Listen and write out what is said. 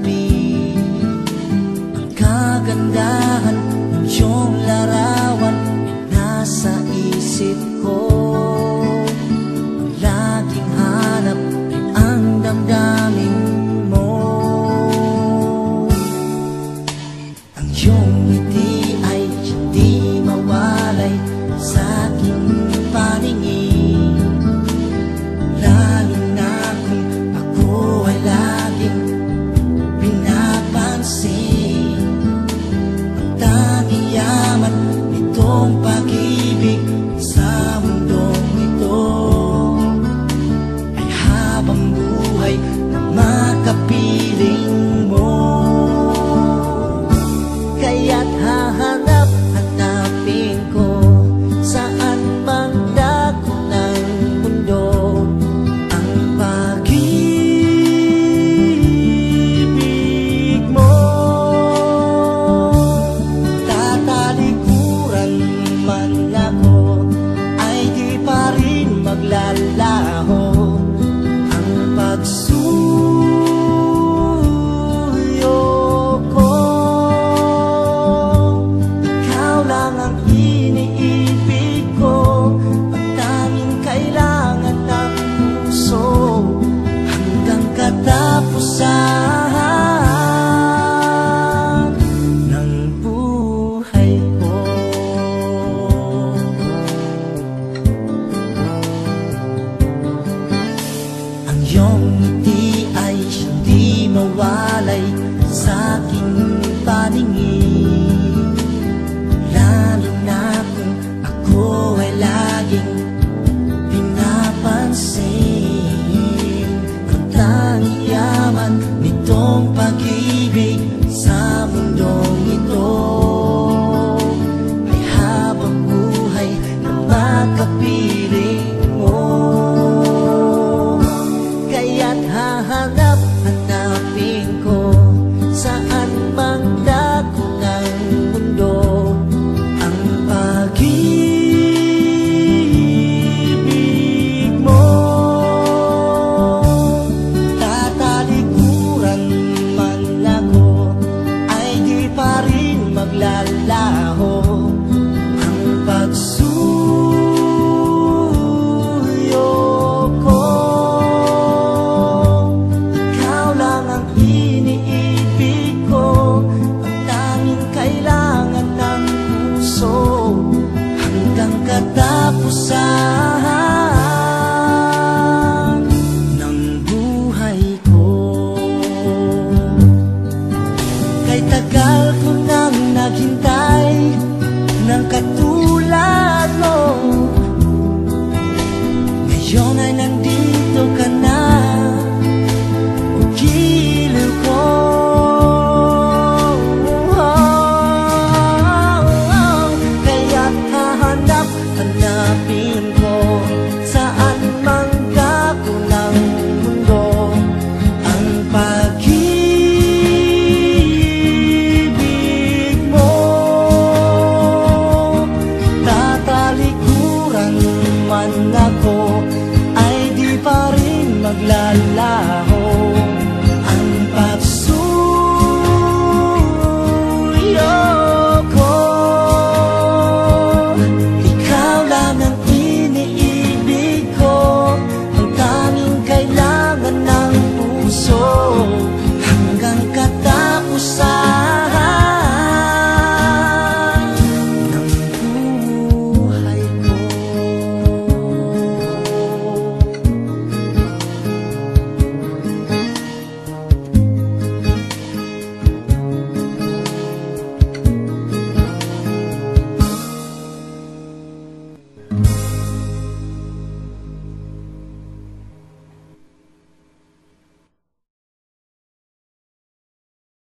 tabi. Ang kagandahan ng iyong larawan nasa isip ko. Laging hanap rin ang damdamin mo. Ang iyong ngiti ay hindi mawalay sa aking paningin. Lalo na kung ako ay laging pinapansin. Ang tanging yaman nitong pag-ibig sa mundong ito ay habang buhay na makapiling mo. Kaya't hahanap-hanapin ko saan man dako ng mundo ang pag-ibig mo. Tatalikuran man ako ay di pa rin maglalaho ang pagsuyo ko. Ikaw lang ang iniibig ko, ang tanging kailangan ng puso hanggang katapusan ng buhay ko. Ang iyong ngiti ay hindi mawalay sa aking paningin.